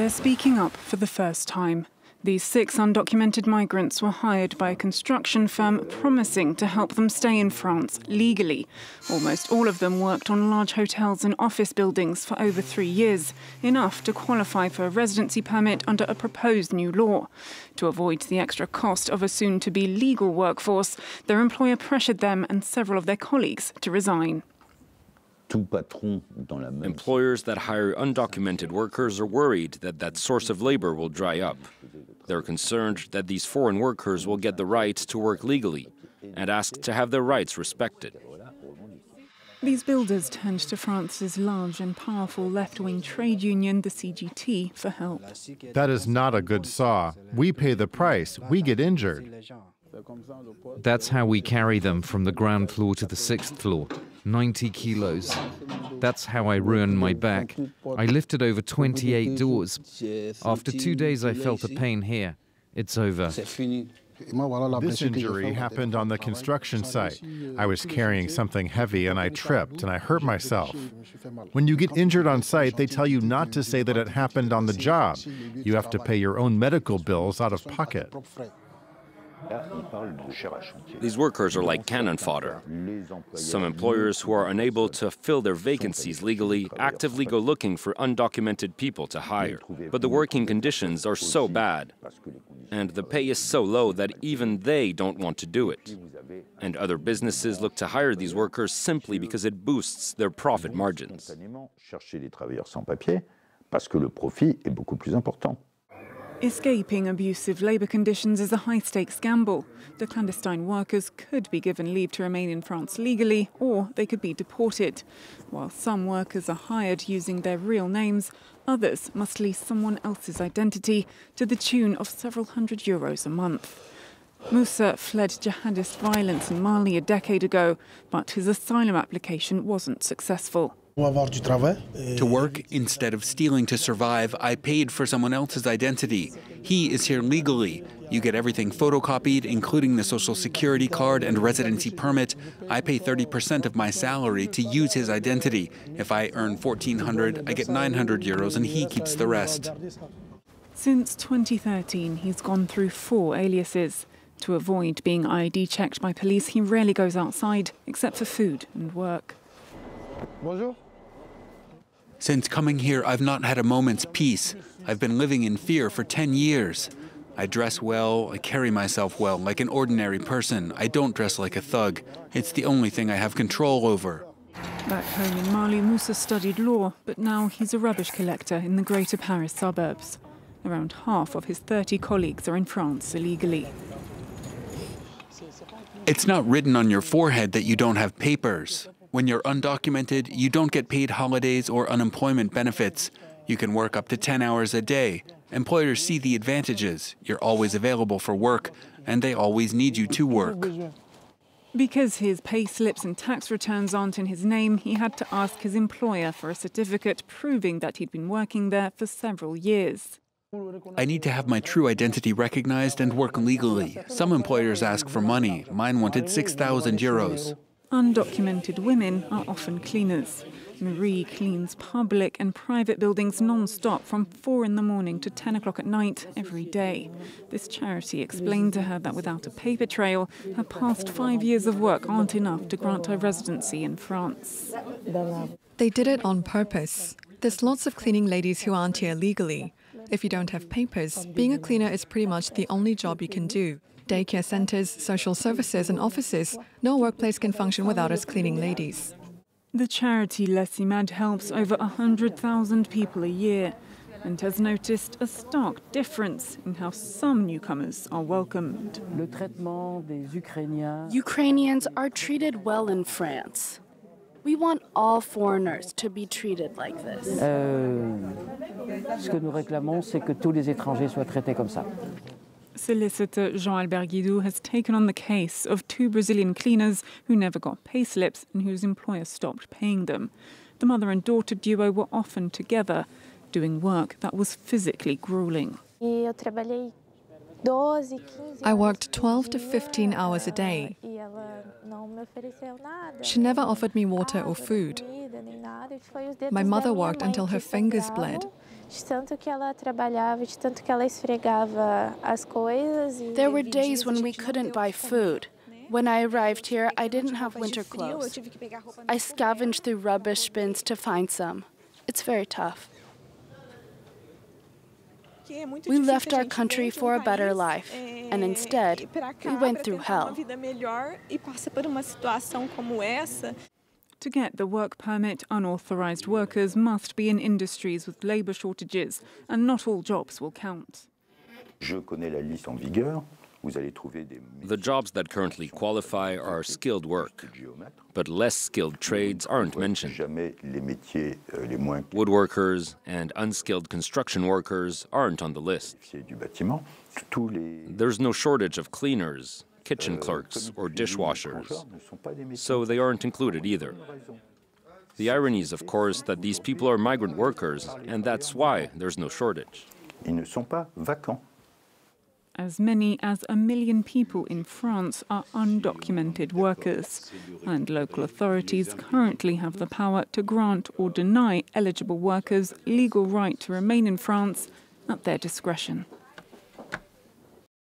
They're speaking up for the first time. These 6 undocumented migrants were hired by a construction firm promising to help them stay in France legally. Almost all of them worked on large hotels and office buildings for over 3 years, enough to qualify for a residency permit under a proposed new law. To avoid the extra cost of a soon-to-be legal workforce, their employer pressured them and several of their colleagues to resign. Employers that hire undocumented workers are worried that that source of labor will dry up. They're concerned that these foreign workers will get the right to work legally and ask to have their rights respected. These builders turned to France's large and powerful left-wing trade union, the CGT, for help. That is not a good saw. We pay the price. We get injured. That's how we carry them from the ground floor to the 6th floor, 90 kilos. That's how I ruined my back. I lifted over 28 doors. After 2 days, I felt a pain here. It's over. This injury happened on the construction site. I was carrying something heavy and I tripped and I hurt myself. When you get injured on site, they tell you not to say that it happened on the job. You have to pay your own medical bills out of pocket. These workers are like cannon fodder. Some employers who are unable to fill their vacancies legally actively go looking for undocumented people to hire. But the working conditions are so bad, and the pay is so low that even they don't want to do it. And other businesses look to hire these workers simply because it boosts their profit margins. Escaping abusive labour conditions is a high-stakes gamble. The clandestine workers could be given leave to remain in France legally, or they could be deported. While some workers are hired using their real names, others must lease someone else's identity to the tune of several €100 a month. Moussa fled jihadist violence in Mali a decade ago, but his asylum application wasn't successful. To work instead of stealing to survive, I paid for someone else's identity. He is here legally. You get everything photocopied, including the social security card and residency permit. I pay 30% of my salary to use his identity. If I earn 1,400, I get €900 and he keeps the rest. Since 2013, he's gone through 4 aliases. To avoid being ID checked by police, he rarely goes outside, except for food and work. Bonjour. Since coming here, I've not had a moment's peace. I've been living in fear for 10 years. I dress well, I carry myself well, like an ordinary person. I don't dress like a thug. It's the only thing I have control over. Back home in Mali, Moussa studied law, but now he's a rubbish collector in the greater Paris suburbs. Around half of his 30 colleagues are in France illegally. It's not written on your forehead that you don't have papers. When you're undocumented, you don't get paid holidays or unemployment benefits. You can work up to 10 hours a day. Employers see the advantages. You're always available for work, and they always need you to work. Because his pay slips and tax returns aren't in his name, he had to ask his employer for a certificate proving that he'd been working there for several years. I need to have my true identity recognized and work legally. Some employers ask for money. Mine wanted 6,000 euros. Undocumented women are often cleaners. Marie cleans public and private buildings non-stop from 4 in the morning to 10 o'clock at night every day. This charity explained to her that without a paper trail, her past 5 years of work aren't enough to grant her residency in France. They did it on purpose. There's lots of cleaning ladies who aren't here legally. If you don't have papers, being a cleaner is pretty much the only job you can do. Daycare centers, social services and offices, no workplace can function without us cleaning ladies. The charity Les Imad helps over 100,000 people a year and has noticed a stark difference in how some newcomers are welcomed. Ukrainians are treated well in France. We want all foreigners to be treated like this. Ce que nous réclamons, c'est que tous les étrangers soient traités comme ça. Solicitor Jean-Albert Guidou has taken on the case of 2 Brazilian cleaners who never got pay slips and whose employer stopped paying them. The mother and daughter duo were often together, doing work that was physically grueling. I worked 12 to 15 hours a day. She never offered me water or food. My mother worked until her fingers bled. There were days when we couldn't buy food. When I arrived here, I didn't have winter clothes. I scavenged through rubbish bins to find some. It's very tough. We left our country for a better life, and instead, we went through hell. To get the work permit, unauthorized workers must be in industries with labor shortages, and not all jobs will count. The jobs that currently qualify are skilled work, but less skilled trades aren't mentioned. Woodworkers and unskilled construction workers aren't on the list. There's no shortage of cleaners, kitchen clerks, or dishwashers, so they aren't included either. The irony is, of course, that these people are migrant workers, and that's why there's no shortage. As many as 1 million people in France are undocumented workers, and local authorities currently have the power to grant or deny eligible workers legal right to remain in France at their discretion.